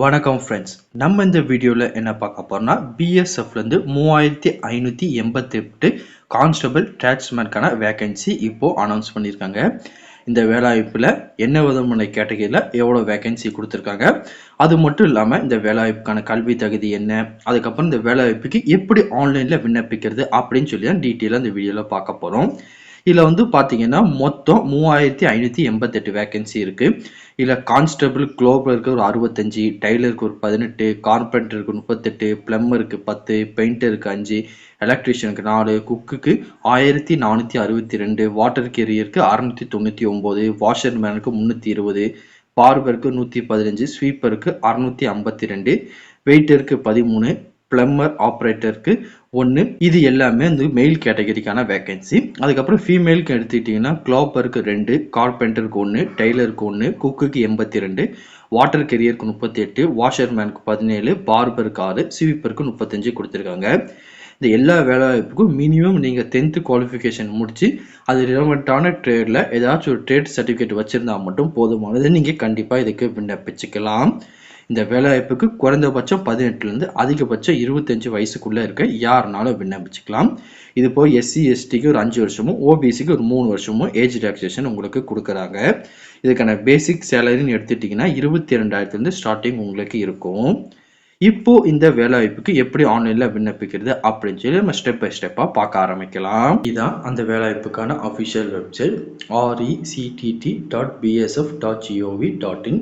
வணக்கம் ஃப்ரெண்ட்ஸ். நம்ம இந்த வீடியோவில் என்ன பார்க்க போறோம்னா பிஎஸ்எஃப்லேருந்து 3588 கான்ஸ்டபிள் டிராட்ஸ்மேனுக்கான வேகன்சி இப்போது அனௌன்ஸ் பண்ணியிருக்காங்க. இந்த வேலைவாய்ப்பில் என்ன விதமான கேட்டகரியில் எவ்வளோ வேகன்சி கொடுத்துருக்காங்க, அது மட்டும் இல்லாமல் இந்த வேலைவாய்ப்புக்கான கல்வி தகுதி என்ன, அதுக்கப்புறம் இந்த வேலைவாய்ப்புக்கு எப்படி ஆன்லைனில் விண்ணப்பிக்கிறது அப்படின்னு சொல்லி தான் டீட்டெயிலாக இந்த வீடியோவில் பார்க்க போகிறோம். இதில் வந்து பார்த்தீங்கன்னா மொத்தம் 3588 வேகன்சி இருக்குது. இதில் கான்ஸ்டபிள் குளோபருக்கு ஒரு 65, டைலருக்கு ஒரு 18, கார்பெண்டருக்கு 38, பிளம்பருக்கு 10, பெயிண்டருக்கு 5, எலக்ட்ரிஷியனுக்கு 4, குக்குக்கு 1462, வாட்டர் கேரியருக்கு 699, வாஷர்மேனுக்கு 320, பார்பருக்கு 115, ஸ்வீப்பருக்கு 652, வெயிட்டருக்கு 13, பிளம்பர் ஆப்ரேட்டருக்கு 1. இது எல்லாமே வந்து மெயில் கேட்டகரிக்கான வேகன்சி. அதுக்கப்புறம் ஃபீமேலுக்கு எடுத்துக்கிட்டிங்கன்னா குளோப்பருக்கு 2, கார்பெண்டருக்கு 1, டெய்லருக்கு 1, குக்குக்கு 82, வாட்டர் கெரியருக்கு 38, வாஷர்மேனுக்கு 17, பார்பருக்கு 6, ஸ்வீப்பருக்கு 35 கொடுத்துருக்காங்க. இந்த எல்லா வேலைவாய்ப்புக்கும் மினிமம் நீங்கள் 10th குவாலிஃபிகேஷன் முடிச்சு அது ரிலவெண்ட்டான ட்ரேடில் ஏதாச்சும் ஒரு ட்ரேட் சர்டிஃபிகேட் வச்சுருந்தா மட்டும் போதுமானது. நீங்கள் கண்டிப்பாக இதுக்கு விண்ணப்பிச்சுக்கலாம். இந்த வேலைவாய்ப்புக்கு குறைந்தபட்சம் 18லேருந்து அதிகபட்சம் 25 வயசுக்குள்ளே இருக்க யாருனாலும் விண்ணப்பிச்சுக்கலாம். இது போய் எஸ்சி எஸ்டிக்கு ஒரு 5 வருஷமும், ஓபிசிக்கு ஒரு 3 வருஷமும் ஏஜ் ரிலாக்ஸேஷன் உங்களுக்கு கொடுக்குறாங்க. இதுக்கான பேசிக் சேலரின்னு எடுத்துட்டிங்கன்னா 22,000 ஸ்டார்டிங் உங்களுக்கு இருக்கும். இப்போ இந்த வேலைவாய்ப்புக்கு எப்படி ஆன்லைனில் விண்ணப்பிக்கிறது அப்படின்னு சொல்லி நம்ம ஸ்டெப் பை ஸ்டெப்பாக பார்க்க ஆரம்பிக்கலாம். இதுதான் அந்த வேலைவாய்ப்புக்கான அஃபிஷியல் வெப்சைட் rectt.bsf.gov.in.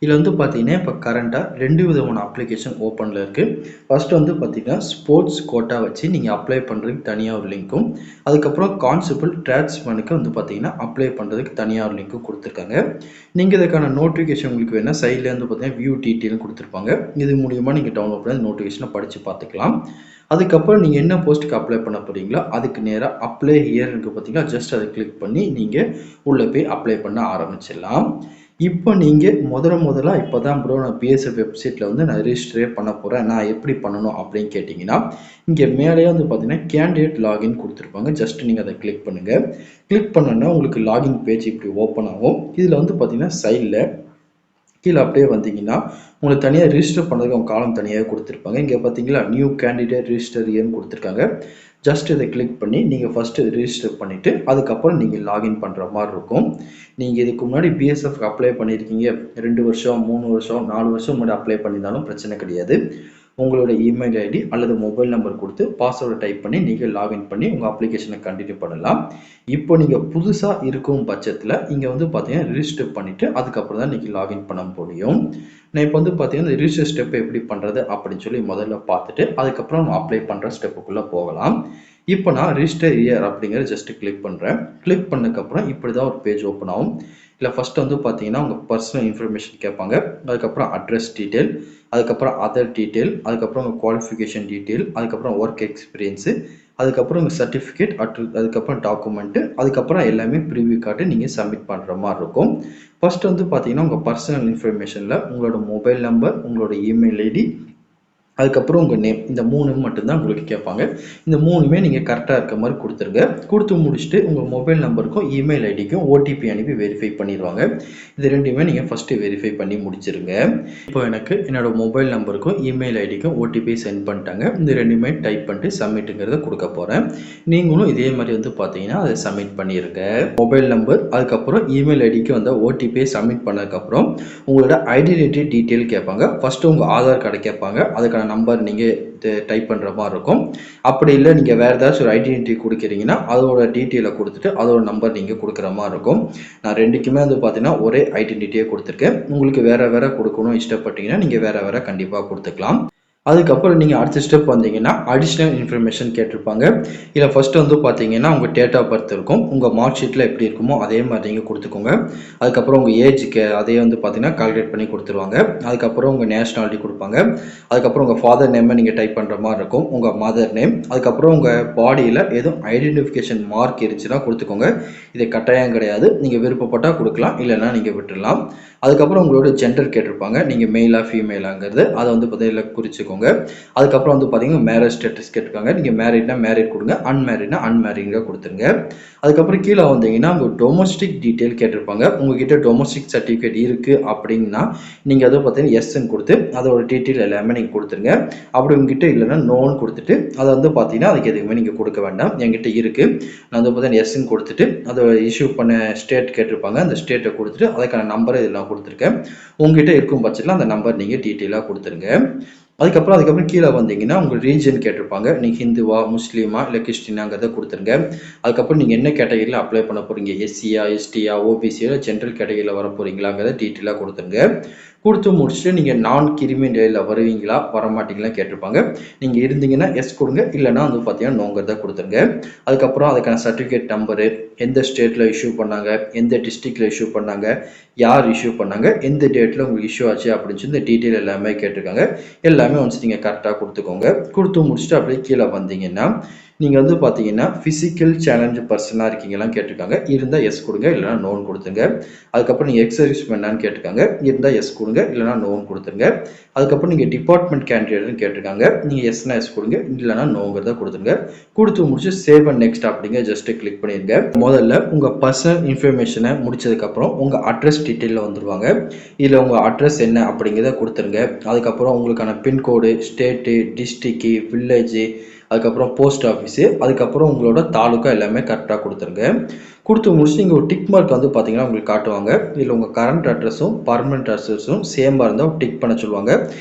இதில் வந்து பார்த்தீங்கன்னா இப்போ கரண்ட்டாக 2 விதமான அப்ளிகேஷன் ஓப்பனில் இருக்குது. ஃபர்ஸ்ட் வந்து பார்த்தீங்கன்னா ஸ்போர்ட்ஸ் கோட்டா வச்சு நீங்கள் அப்ளை பண்ணுறதுக்கு தனியாக ஒரு லிங்க்கும், அதுக்கப்புறம் கான்ஸ்டபிள் டிராட்ஸ்மேனுக்கு வந்து பார்த்தீங்கன்னா அப்ளை பண்ணுறதுக்கு தனியாக ஒரு லிங்க்கும் கொடுத்துருக்காங்க. நீங்கள் இதுக்கான நோட்டிஃபிகேஷன் உங்களுக்கு வேணால் சைடில் வந்து பார்த்தீங்கன்னா வியூ டீட்டெயில் கொடுத்துருப்பாங்க. இது மூலியமாக நீங்கள் டவுன்லோட் பண்ணி நோட்டிஃபிகேஷனை படித்து பார்த்துக்கலாம். அதுக்கப்புறம் நீங்கள் என்ன போஸ்ட்டுக்கு அப்ளை பண்ண போகிறீங்களோ அதுக்கு நேராக அப்ளை ஹியர் இருக்குது பார்த்தீங்களா, ஜஸ்ட் அதை கிளிக் பண்ணி நீங்கள் உள்ளே போய் அப்ளை பண்ண ஆரம்பிச்சிடலாம். இப்போ நீங்கள் முதல்ல இப்போ தான் ப்ரோ நான் பிஎஸ்எஃப் வெப்சைட்டில் வந்து நான் ரிஜிஸ்டரே பண்ண போகிறேன், நான் எப்படி பண்ணணும் அப்படின்னு கேட்டிங்கன்னா இங்கே மேலேயே வந்து பார்த்தீங்கன்னா கேண்டிடேட் லாகின் கொடுத்துருப்பாங்க. ஜஸ்ட் நீங்கள் அதை கிளிக் பண்ணுங்கள். கிளிக் பண்ணோன்னா உங்களுக்கு லாகின் பேஜ் இப்படி ஓப்பன் ஆகும். இதில் வந்து பார்த்தீங்கன்னா சைடில் கீழே அப்படியே வந்தீங்கன்னா உங்களுக்கு தனியாக ரிஜிஸ்டர் பண்ணுறதுக்கு அவங்க காலம் தனியாக கொடுத்துருப்பாங்க. இங்கே பார்த்தீங்களா நியூ கேண்டிடேட் ரிஜிஸ்டர் ஏன்னு கொடுத்துருக்காங்க. ஜஸ்ட் இதை கிளிக் பண்ணி நீங்கள் ஃபஸ்ட்டு ரிஜிஸ்டர் பண்ணிவிட்டு அதுக்கப்புறம் நீங்கள் லாகின் பண்ணுற மாதிரி இருக்கும். நீங்கள் இதுக்கு முன்னாடி பிஎஸ்எஃப்க்கு அப்ளை பண்ணியிருக்கீங்க, 2 வருஷம் 3 வருஷம் 4 வருஷம் முன்னாடி அப்ளை பண்ணியிருந்தாலும் பிரச்சனை கிடையாது. உங்களோட இமெயில் ஐடி அல்லது மொபைல் நம்பர் கொடுத்து பாஸ்வேர்டை டைப் பண்ணி நீங்கள் லாகின் பண்ணி உங்கள் அப்ளிகேஷனை கண்டினியூ பண்ணலாம். இப்போ நீங்கள் புதுசாக இருக்கும் பட்சத்தில் இங்கே வந்து பார்த்தீங்கன்னா ரிஜிஸ்டர் பண்ணிவிட்டு அதுக்கப்புறம் தான் நீங்கள் லாகின் பண்ண முடியும். நான் இப்போ வந்து பார்த்தீங்கன்னா இந்த ரிஜிஸ்டர் ஸ்டெப் எப்படி பண்ணுறது அப்படின்னு சொல்லி முதல்ல பார்த்துட்டு அதுக்கப்புறம் நம்ம அப்ளை பண்ணுற ஸ்டெப்புக்குள்ளே போகலாம். இப்போ நான் ரிஜிஸ்டர் இயர் அப்படிங்கிறத ஜஸ்ட் கிளிக் பண்ணுறேன். கிளிக் பண்ணதுக்கப்புறம் இப்படி தான் ஒரு பேஜ் ஓப்பன் ஆகும். இல்லை ஃபஸ்ட்டு வந்து பார்த்தீங்கன்னா உங்கள் பர்சனல் இன்ஃபர்மேஷன் கேட்பாங்க. அதுக்கப்புறம் அட்ரஸ் டீட்டெயில், அதுக்கப்புறம் அதர் டீட்டெயில், அதுக்கப்புறம் உங்கள் குவாலிஃபிகேஷன் டீட்டெயில், அதுக்கப்புறம் ஒர்க் எக்ஸ்பீரியன்ஸு, அதுக்கப்புறம் உங்கள் சர்டிஃபிகேட், அதுக்கப்புறம் டாக்குமெண்ட்டு, அதுக்கப்புறம் எல்லாமே ப்ரிவியூ கார்டு நீங்கள் சப்மிட் பண்ணுற மாதிரி இருக்கும். ஃபர்ஸ்ட் வந்து பார்த்தீங்கன்னா உங்கள் பர்சனல் இன்ஃபர்மேஷனில் உங்களோட மொபைல் நம்பர், உங்களோட இமெயில் ஐடி, அதுக்கப்புறம் உங்கள் நேம், இந்த 3 மட்டும்தான் உங்களுக்கு கேட்பாங்க. இந்த 3மே நீங்கள் கரெக்டாக இருக்க மாதிரி கொடுத்துருங்க. கொடுத்து முடிச்சுட்டு உங்கள் மொபைல் நம்பருக்கும் இமெயில் ஐடிக்கும் ஓடிபி அனுப்பி வெரிஃபை பண்ணிடுவாங்க. இது 2மே நீங்கள் ஃபஸ்ட்டு வெரிஃபை பண்ணி முடிச்சிருங்க. இப்போ எனக்கு என்னோட மொபைல் நம்பருக்கும் இமெயில் ஐடிக்கும் ஓடிபி சென்ட் பண்ணிட்டாங்க. இந்த 2மே டைப் பண்ணிட்டு சப்மிட்டுங்கிறத கொடுக்க போகிறேன். நீங்களும் இதே மாதிரி வந்து பார்த்தீங்கன்னா அதை சப்மிட் பண்ணிடுங்க. மொபைல் நம்பர் அதுக்கப்புறம் இமெயில் ஐடிக்கு வந்து ஓடிபியை சப்மிட் பண்ணதுக்கப்புறம் உங்களோட ஐடென்டிட்டி டீட்டெயில் கேட்பாங்க. ஃபஸ்ட்டு உங்கள் ஆதார் கார்டை கேட்பாங்க. அதுக்கான நம்பர் நீங்கள் டைப் பண்ணுற மாதிரி இருக்கும். அப்படி இல்லை நீங்கள் வேறு ஏதாச்சும் ஒரு ஐடென்டிட்டி கொடுக்குறீங்கன்னா அதோட டீட்டெயிலை கொடுத்துட்டு அதோட நம்பர் நீங்கள் கொடுக்குற மாதிரி இருக்கும். நான் 2க்குமே வந்து பார்த்தீங்கன்னா ஒரே ஐடென்டிட்டியே கொடுத்துருக்கேன். உங்களுக்கு வேறு வேறு கொடுக்கணும் இஷ்டப்பட்டீங்கன்னா நீங்கள் வேறு வேறு கண்டிப்பாக கொடுத்துக்கலாம். அதுக்கப்புறம் நீங்கள் அடுத்த ஸ்டெப் வந்தீங்கன்னா அடிஷ்னல் இன்ஃபர்மேஷன் கேட்டிருப்பாங்க. இதில் ஃபஸ்ட்டு வந்து பார்த்தீங்கன்னா உங்கள் டேட் ஆஃப் பர்த் இருக்கும். உங்கள் மார்க் ஷீட்டில் எப்படி இருக்குமோ அதே மாதிரி நீங்கள் கொடுத்துக்கோங்க. அதுக்கப்புறம் உங்கள் ஏஜுக்கு அதே வந்து பார்த்தீங்கன்னா கால்குலேட் பண்ணி கொடுத்துருவாங்க. அதுக்கப்புறம் உங்கள் நேஷ்னாலிட்டி கொடுப்பாங்க. அதுக்கப்புறம் உங்கள் ஃபாதர் நேமை நீங்கள் டைப் பண்ணுற மாதிரி இருக்கும், உங்கள் மதர் நேம். அதுக்கப்புறம் உங்கள் பாடியில் எதுவும் ஐடென்டிஃபிகேஷன் மார்க் இருந்துச்சுன்னா கொடுத்துக்கோங்க. இது கட்டாயம் கிடையாது, நீங்கள் விருப்பப்பட்டால் கொடுக்கலாம், இல்லைன்னா நீங்கள் விட்டுடலாம். அதுக்கப்புறம் உங்களோட ஜெண்டர் கேட்டிருப்பாங்க, நீங்கள் மெயிலா ஃபீமேலாங்கிறது அதை வந்து பார்த்தீங்கன்னா குறிச்சிக்கோங்க. அதுக்கப்புறம் வந்து பார்த்தீங்கன்னா மேரேஜ் ஸ்டேட்டஸ் கேட்டிருக்காங்க, நீங்கள் மேரிட்னா மேரிட் கொடுங்க, அன்மேரிட்னா அன்மேரிடாக கொடுத்துருங்க. அதுக்கப்புறம் கீழே வந்தீங்கன்னா உங்கள் டொமஸ்டிக் டீட்டெயில் கேட்டிருப்பாங்க. உங்ககிட்ட டொமஸ்டிக் சர்டிஃபிகேட் இருக்குது அப்படின்னா நீங்கள் அதை பார்த்தீங்கன்னா எஸ்ன்னு கொடுத்து அதோட டீட்டெயில் எல்லாமே நீங்கள் கொடுத்துருங்க. அப்படி உங்ககிட்ட இல்லைன்னா நோன்னு கொடுத்துட்டு அதை வந்து பார்த்தீங்கன்னா அதுக்கு எதுவுமே நீங்கள் கொடுக்க வேண்டாம். என்கிட்ட இருக்குது, நான் வந்து பார்த்தீங்கன்னா எஸ்ன்னு கொடுத்துட்டு அதை இஷ்யூ பண்ண ஸ்டேட் கேட்டிருப்பாங்க, அந்த ஸ்டேட்டை கொடுத்துட்டு அதுக்கான நம்பரை இதெல்லாம் கொடுத்துருக்கேன். உங்ககிட்ட இருக்கும் பட்சத்தில் அந்த நம்பர் நீங்கள் டீட்டெயிலாக கொடுத்துருங்க. அதுக்கப்புறம் கீழே வந்தீங்கன்னா உங்கள் ரீஜன் கேட்டிருப்பாங்க, நீங்கள் ஹிந்துவா முஸ்லீமா இல்லை கிறிஸ்டினாங்கிறத கொடுத்துருங்க. அதுக்கப்புறம் நீங்கள் என்ன கேட்டகரியில் அப்ளை பண்ண போகிறீங்க, எஸ்சியா எஸ்டியா ஓபிசியா ஜென்ரல் கேட்டகரியில் வர போகிறீங்களாங்கிறத டீட்டெயிலாக கொடுத்துருங்க. கொடுத்து முடிச்சுட்டு நீங்கள் நான் கிரிமி நிலையில் வருவீங்களா வரமாட்டீங்களா கேட்டிருப்பாங்க. நீங்கள் இருந்தீங்கன்னா எஸ் கொடுங்க, இல்லைனா வந்து பார்த்தீங்கன்னா நோங்கிறத கொடுத்துருங்க. அதுக்கப்புறம் அதுக்கான சர்டிஃபிகேட் நம்பரு, எந்த ஸ்டேட்டில் இஷ்யூ பண்ணாங்க, எந்த டிஸ்ட்ரிக்டில் இஷ்யூ பண்ணாங்க, யார் இஷ்யூ பண்ணாங்க, எந்த டேட்டில் உங்களுக்கு இஷ்யூ ஆச்சு அப்படின்னு சொல்லி இந்த டீட்டெயில் எல்லாமே கேட்டிருக்காங்க. எல்லாமே வந்து நீங்கள் கரெக்டாக கொடுத்துக்கோங்க. கொடுத்து முடிச்சுட்டு அப்படியே கீழே வந்தீங்கன்னா நீங்கள் வந்து பார்த்தீங்கன்னா ஃபிசிக்கல் சேலஞ்சு பர்சனாக இருக்கீங்களாம் கேட்டிருக்காங்க. இருந்தால் எஸ் கொடுங்க, இல்லைனா நோன் கொடுத்துங்க. அதுக்கப்புறம் நீங்கள் எக்ஸர்வீஸ் பண்ணான்னு கேட்டிருக்காங்க. இருந்தால் எஸ் கொடுங்க, இல்லைனா நோன் கொடுத்துருங்க. அதுக்கப்புறம் நீங்கள் டிபார்ட்மெண்ட் கேண்டிடேட்னு கேட்டிருக்காங்க. நீங்கள் எஸ்னா எஸ் கொடுங்க, இல்லைனா நோங்கிறத கொடுத்துருங்க. கொடுத்து முடிச்சு சேவ் அண்ட் நெக்ஸ்ட் அப்படிங்க ஜஸ்ட் கிளிக் பண்ணிடுங்க. முதல்ல உங்கள் பர்சனல் இன்ஃபர்மேஷனை முடிச்சதுக்கப்புறம் உங்கள் அட்ரஸ் டீட்டெயிலில் வந்துடுவாங்க. இதில் உங்கள் அட்ரஸ் என்ன அப்படிங்கிறத கொடுத்துருங்க. அதுக்கப்புறம் உங்களுக்கான பின்கோடு, ஸ்டேட்டு, டிஸ்ட்ரிக்டு, வில்லேஜு, அதுக்கப்புறம் போஸ்ட் ஆஃபீஸு, அதுக்கப்புறம் உங்களோட தாலுக்கா எல்லாமே கரெக்டாக கொடுத்துருங்க. கொடுத்து முடிச்சு நீங்கள் ஒரு டிக் மார்க் வந்து பார்த்தீங்கன்னா உங்களுக்கு காட்டுவாங்க. இதில் உங்கள் கரண்ட் அட்ரஸும் பர்மனெண்ட் அட்ரஸும் சேமாக இருந்தால் டிக் பண்ண சொல்லுவாங்க.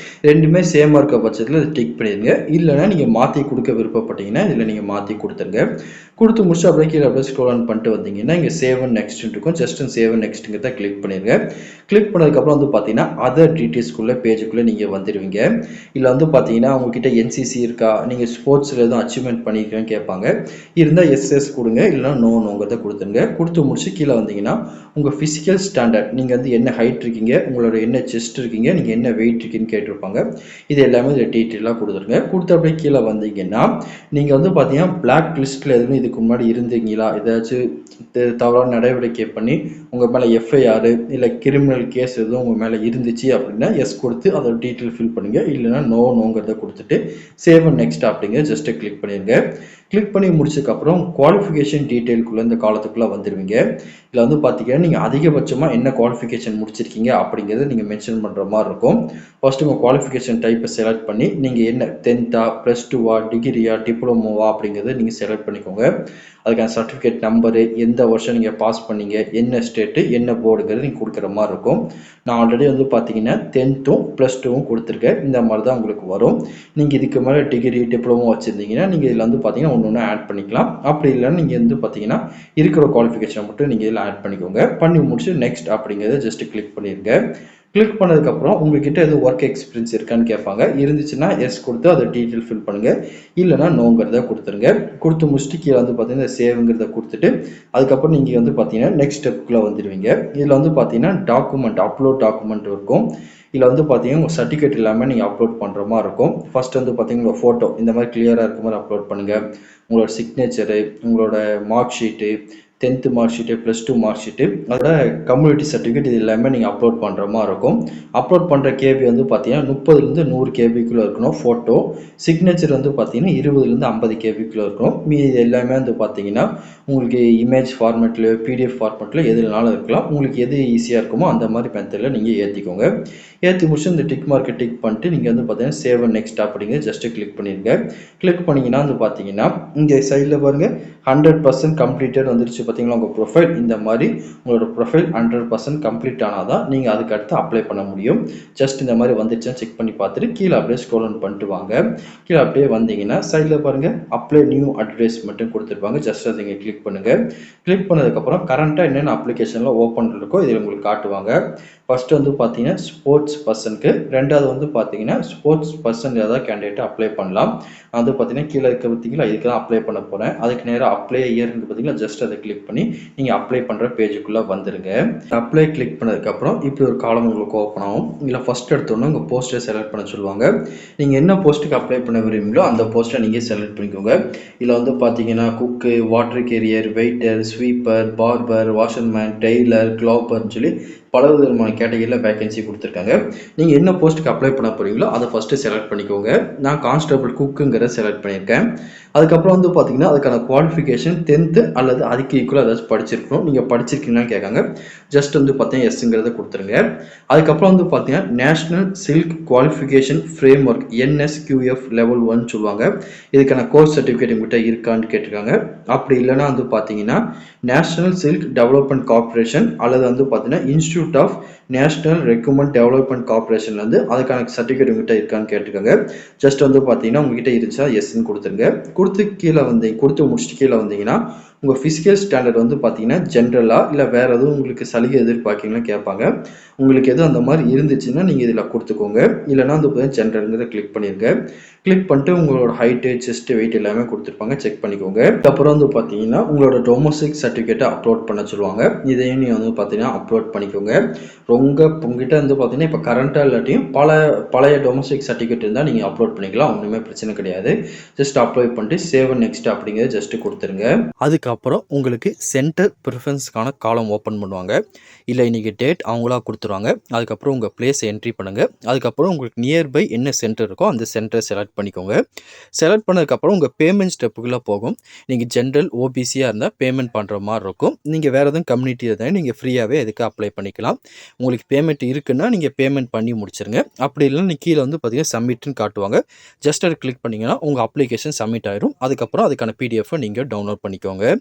ரெண்டுமே சேமாக இருக்க பட்சத்தில் இதை டிக் பண்ணிடுங்க. இல்லைனா நீங்கள் மாற்றி கொடுக்க விருப்பப்பட்டீங்கன்னா இதில் நீங்கள் மாற்றி கொடுத்துருங்க. கொடுத்து முடிச்சு அப்படியே கீழே அப்படியே ஸ்க்ரோல் ஆன் பண்ணிட்டு வந்தீங்கன்னா இங்கே சேவ் அண்ட் நெக்ஸ்ட் இருக்கும். ஜஸ்ட் சேவ் அண்ட் நெக்ஸ்ட்டுங்கிறத கிளிக் பண்ணிடுங்க. கிளிக் பண்ணதுக்கப்புறம் வந்து பார்த்தீங்கன்னா அதர் டீட்டெயில்ஸ்குள்ளே பேஜுக்குள்ளே நீங்கள் வந்துடுவீங்க. இதில் வந்து பார்த்தீங்கன்னா உங்ககிட்ட என்சிசி இருக்கா, நீங்கள் ஸ்போர்ட்ஸில் எதுவும் அச்சீவ்மெண்ட் பண்ணியிருக்கேன்னு கேட்பாங்க. இருந்தால் எஸ்எஸ் கொடுங்க, இல்லைனா நோங்கிறத கொடுத்துருங்க. கொடுத்து முடிச்சு கீழே வந்தீங்கன்னா உங்கள் ஃபிசிக்கல் ஸ்டாண்டர்ட், நீங்கள் வந்து என்ன ஹைட் இருக்கீங்க, உங்களோட என்ன செஸ்ட் இருக்கீங்க, நீங்கள் என்ன வெயிட் இருக்கீங்கன்னு கேட்டிருப்பாங்க. இது எல்லாமே இதில் டீட்டெயிலாக கொடுத்துருங்க. கொடுத்து அப்படியே கீழே வந்தீங்கன்னா நீங்கள் வந்து பார்த்தீங்கன்னா பிளாக் லிஸ்ட்டில் எதுவும் இதுக்கு முன்னாடி இருந்தீங்களா, ஏதாச்சும் தவறான நடவடிக்கை பண்ணி உங்கள் மேலே எஃப்ஐஆர் இல்லை கிரிமினல் கேஸ் எதுவும் உங்கள் மேலே இருந்துச்சு அப்படின்னா எஸ் கொடுத்து அதோட டீட்டெயில் ஃபில் பண்ணுங்கள். இல்லைனா நோங்கிறத கொடுத்துட்டு சேவ் அண்ட் நெக்ஸ்ட் அப்படிங்க ஜஸ்ட் கிளிக் பண்ணிடுங்க. கிளிக் பண்ணி முடிச்சதுக்கப்புறம் குவாலிஃபிகேஷன் டீட்டெயிலுக்குள்ளே இந்த காலத்துக்குள்ளே வந்துடுவீங்க. இதில் வந்து பார்த்தீங்கன்னா நீங்கள் அதிகபட்சமாக என்ன குவாலிஃபிகேஷன் முடிச்சிருக்கீங்க அப்படிங்கிறத நீங்கள் மென்ஷன் பண்ணுற மாதிரி இருக்கும். ஃபர்ஸ்ட் உங்கள் குவாலிஃபிகேஷன் டைப்பை செலக்ட் பண்ணி நீங்கள் என்ன 10th +2 டிகிரியா டிப்ளமோவா அப்படிங்கிறத நீங்கள் செலக்ட் பண்ணிக்கோங்க. அதுக்கான சர்டிஃபிகேட் நம்பரு, எந்த வருஷம் நீங்கள் பாஸ் பண்ணீங்க, என்ன ஸ்டேட்டு, என்ன போர்டுங்கிறது நீங்கள் கொடுக்குற மாதிரி இருக்கும். நான் ஆல்ரெடி வந்து பார்த்தீங்கன்னா 10th +2 கொடுத்துருக்கேன். இந்த மாதிரி தான் உங்களுக்கு வரும். நீங்கள் இதுக்கு மேலே டிகிரி டிப்ளமோ வச்சுருந்தீங்கன்னா நீங்கள் இதில் வந்து பார்த்தீங்கன்னா ஒன்று ஆட் பண்ணிக்கலாம். அப்படி இல்லைன்னா நீங்கள் வந்து பார்த்தீங்கன்னா இருக்கிற குவாலிஃபிகேஷன் மட்டும் நீங்கள் இதில் ஆட் பண்ணிக்கோங்க. பண்ணி முடிச்சு நெக்ஸ்ட் அப்படிங்கிறத ஜஸ்ட் கிளிக் பண்ணிடுங்க. கிளிக் பண்ணதுக்கப்புறம் உங்ககிட்ட எதுவும் ஒர்க் எக்ஸ்பீரியன்ஸ் இருக்கான்னு கேட்பாங்க. இருந்துச்சுன்னா எஸ் கொடுத்து அதை டீட்டெயில் ஃபில் பண்ணுங்கள். இல்லைனா நோங்கிறத கொடுத்துருங்க. கொடுத்து முடிச்சுட்டு கீழே வந்து பார்த்தீங்கன்னா சேவுங்கிறத கொடுத்துட்டு அதுக்கப்புறம் நீங்கள் வந்து பார்த்தீங்கன்னா நெக்ஸ்ட் ஸ்டெப்புக்குள்ளே வந்துடுவீங்க. இதில் வந்து பார்த்தீங்கன்னா டாக்குமெண்ட், அப்லோட் டாக்குமெண்ட் இருக்கும். இதில் வந்து பார்த்தீங்கன்னா உங்கள் சர்டிஃபிகேட் எல்லாமே நீங்கள் அப்லோட் பண்ணுற மாதிரி இருக்கும். ஃபர்ஸ்ட் வந்து பார்த்தீங்கன்னா உங்கள் ஃபோட்டோ இந்த மாதிரி கிளியராக இருக்க மாதிரி அப்லோட் பண்ணுங்கள். உங்களோட சிக்னேச்சரு, உங்களோட mark sheet, 10th mark sheet, +2 mark sheet, அதோட கம்யூனிட்டி சர்டிஃபிகேட் இது எல்லாமே நீங்கள் அப்லோட் பண்ணுற மாதிரி இருக்கும். அப்லோட் பண்ணுற கேபி வந்து பார்த்தீங்கன்னா 30லேருந்து 100 கேபிக்குள்ளே இருக்கணும். ஃபோட்டோ சிக்னேச்சர் வந்து பார்த்தீங்கன்னா 20லேருந்து 50 கேபிக்குள்ளே இருக்கணும். மீதி எல்லாமே வந்து பார்த்தீங்கன்னா உங்களுக்கு இமேஜ் ஃபார்மேட்லையோ பிடிஎஃப் ஃபார்மேட்லையோ எதுனாலும் இருக்கலாம். உங்களுக்கு எது ஈஸியாக இருக்குமோ அந்த மாதிரி மெத்தடில் நீங்கள் ஏற்றிக்கோங்க. ஏற்றி முடிச்சு இந்த டிக் மார்க்கை டிக் பண்ணிட்டு நீங்கள் வந்து பார்த்தீங்கன்னா சேவ் அண்ட் நெக்ஸ்ட் அப்படிங்க ஜஸ்ட்டு கிளிக் பண்ணிடுங்க. கிளிக் பண்ணிங்கன்னா வந்து பார்த்தீங்கன்னா இங்கே சைடில் பாருங்கள் 100% கம்ப்ளீட்டட் வந்துருச்சு பார்த்தீங்களா உங்கள் ப்ரொஃபைல். இந்த மாதிரி உங்களோட ப்ரொஃபைல் 100% கம்ப்ளீட் ஆனால் தான் நீங்கள் அதுக்கு அடுத்து அப்ளை பண்ண முடியும். ஜஸ்ட் இந்த மாதிரி வந்துருச்சுன்னு செக் பண்ணி பார்த்துட்டு கீழே அப்படியே ஸ்க்ரோல் ஆன் பண்ணிட்டு வாங்க. கீழே அப்படியே வந்தீங்கன்னா சைடில் பாருங்கள் அப்ளை நியூ அட்வர்டைஸ்மெண்ட்டும் கொடுத்துருப்பாங்க. ஜஸ்ட் அதை நீங்கள் கிளிக் பண்ணுங்கள். கிளிக் பண்ணதுக்கப்புறம் கரண்ட்டாக என்னென்ன அப்ளிகேஷனில் ஓப்பன் இருக்கோ இதில் உங்களுக்கு காட்டுவாங்க. ஃபர்ஸ்ட் வந்து பார்த்தீங்கன்னா ஸ்போர்ட்ஸ் பர்சனுக்கு, ரெண்டாவது வந்து பார்த்தீங்கன்னா ஸ்போர்ட்ஸ் பர்சன் ஏதாவது கேண்டிடேட் அப்ளை பண்ணலாம். நான் வந்து பார்த்தீங்கன்னா கீழே இருக்க பார்த்தீங்களா இதுக்கு தான் அப்ளை பண்ண போகிறேன். அதுக்கு நேராக அப்ளை இயர்னு பார்த்தீங்கன்னா ஜஸ்ட் அதை கிளிக் பண்ணி நீங்கள் அப்ளை பண்ணுற பேஜுக்குள்ளே வந்துருங்க. அப்ளை கிளிக் பண்ணதுக்கப்புறம் இப்படி ஒரு காலம் உங்களுக்கு ஓப்பன் ஆகும். இல்லை ஃபர்ஸ்ட் எடுத்தோன்னே உங்கள் போஸ்ட்டை செலக்ட் பண்ண சொல்லுவாங்க. நீங்கள் என்ன போஸ்ட்டுக்கு அப்ளை பண்ண விரும்புங்களோ அந்த போஸ்ட்டை நீங்கள் செலக்ட் பண்ணிக்கோங்க. இதில் வந்து பார்த்தீங்கன்னா cook, water carrier, waiter, sweeper, barber, washerman, tailor, க்ளோப்பர்னு சொல்லி விதமான கேட்டகரியில் வேகன்சி கொடுத்துருக்காங்க. நீங்கள் என்ன போஸ்ட்டுக்கு அப்ளை பண்ண போகிறீங்களோ அதை ஃபஸ்ட்டு செலக்ட் பண்ணிக்கோங்க. நான் கான்ஸ்டபிள் குக்குங்கிறத செலக்ட் பண்ணியிருக்கேன். அதுக்கப்புறம் வந்து பார்த்தீங்கன்னா அதுக்கான குவாலிஃபிகேஷன் 10th அல்லது அதுக்கு ஈக்குவலாக ஏதாச்சும் படிச்சிருக்கணும். நீங்கள் படிச்சிருக்கீங்கன்னு கேட்காங்க. ஜஸ்ட் வந்து பார்த்தீங்கன்னா எஸ்ங்கிறத கொடுத்துருங்க. அதுக்கப்புறம் வந்து பார்த்தீங்கன்னா national silk qualification frame work NSQF level 1 சொல்லுவாங்க. இதுக்கான கோர்ஸ் சர்டிஃபிகேட் உங்கள்கிட்ட இருக்கான்னு கேட்டிருக்காங்க. அப்படி இல்லைன்னா வந்து பார்த்தீங்கன்னா நேஷனல் சில்க் டெவலப்மெண்ட் கார்பரேஷன் அல்லது வந்து பார்த்தீங்கன்னா institute of national recruitment development கார்பரேஷன்லேருந்து அதுக்கான சர்டிஃபிகேட் உங்கள்கிட்ட இருக்கான்னு கேட்டிருக்காங்க. ஜஸ்ட் வந்து பார்த்தீங்கன்னா உங்ககிட்ட இருந்துச்சா எஸ்ன்னு கொடுத்துருங்க. கொடுத்து முடிச்சுட்டு கீழே வந்தீங்கன்னா உங்கள் ஃபிசிக்கல் ஸ்டாண்டர்ட் வந்து பார்த்தீங்கன்னா ஜென்ரலாக இல்லை வேறு எதுவும் உங்களுக்கு சலுகை எதிர்பார்க்கீங்கன்னு கேட்பாங்க. உங்களுக்கு எதுவும் அந்த மாதிரி இருந்துச்சுன்னா நீங்கள் இதில் கொடுத்துக்கோங்க. இல்லைனா வந்து பார்த்தீங்கன்னா ஜென்ரல்ங்கிறத கிளிக் பண்ணிடுங்க. கிளிக் பண்ணிட்டு உங்களோட ஹைட்டு செஸ்ட் வெயிட் எல்லாமே கொடுத்துருப்பாங்க, செக் பண்ணிக்கோங்க. அதுக்கப்புறம் வந்து பார்த்தீங்கன்னா உங்களோட டொமஸ்டிக் சர்டிஃபிகேட்டை அப்லோட் பண்ண சொல்லுவாங்க. இதையும் நீங்கள் வந்து பார்த்தீங்கன்னா அப்லோட் பண்ணிக்கோங்க. உங்ககிட்ட வந்து பார்த்தீங்கன்னா இப்போ கரண்ட்டாக இல்லாட்டியும் பழைய டொமஸ்டிக் சர்டிஃபிகேட் இருந்தால் நீங்கள் அப்லோட் பண்ணிக்கலாம். ஒன்றுமே பிரச்சனை கிடையாது. ஜஸ்ட் அப்ளை பண்ணிட்டு சேவ் நெக்ஸ்ட் அப்படிங்கிறத ஜஸ்ட் கொடுத்துருங்க. அதுக்கப்புறம் உங்களுக்கு சென்டர் ப்ரிஃபரன்ஸ்க்கான காலம் ஓப்பன் பண்ணுவாங்க. இல்லை இன்றைக்கி டேட் அவங்களா கொடுத்துருவாங்க. அதுக்கப்புறம் உங்கள் பிளேஸை என்ட்ரி பண்ணுங்கள். அதுக்கப்புறம் உங்களுக்கு நியர்பை என்ன சென்டர் இருக்கோ அந்த சென்டரை செலக்ட் பண்ணிக்கோங்க. செலக்ட் பண்ணதுக்கப்புறம் உங்கள் பேமெண்ட் ஸ்டெப்புக்குள்ளே போகும். நீங்கள் ஜென்ரல் ஓபிசியாக இருந்தால் பேமெண்ட் பண்ணுற மாதிரி இருக்கும். நீங்கள் வேறு எதுவும் கம்யூனிட்டி இருந்தால் நீங்கள் ஃப்ரீயாகவே இதுக்கு அப்ளை பண்ணிக்கலாம். உங்களுக்கு பேமெண்ட் இருக்குன்னா நீங்கள் பேமெண்ட் பண்ணி முடிச்சிருங்க. அப்படி இல்லைன்னா நீங்கள் கீழே வந்து பார்த்தீங்கன்னா சப்மிட்னு காட்டுவாங்க. ஜஸ்ட் அதை கிளிக் பண்ணிங்கன்னா உங்கள் அப்ளிகேஷன் சப்மிட் ஆயிடும். அதுக்கப்புறம் அதுக்கான பிடிஎஃப்பை நீங்கள் டவுன்லோட் பண்ணிக்கோங்க.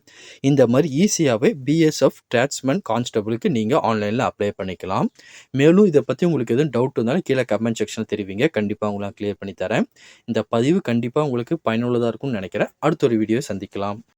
இந்த மாதிரி ஈஸியாகவே BSF டிராட்ஸ்மேன் கான்ஸ்டபிளுக்கு நீங்கள் ஆன்லைனில் அப்ளை பண்ணிக்கலாம். மேலும் இதை பற்றி உங்களுக்கு எதுவும் டவுட் இருந்தாலும் கீழே கமெண்ட் செக்ஷனில் தெரிவிங்க. கண்டிப்பாக உங்களை நான் கிளியர் பண்ணி தரேன். இந்த பதிவு கண்டிப்பாக உங்களுக்கு பயனுள்ளதாக இருக்கும்னு நினைக்கிறேன். அடுத்த ஒரு வீடியோ சந்திக்கலாம்.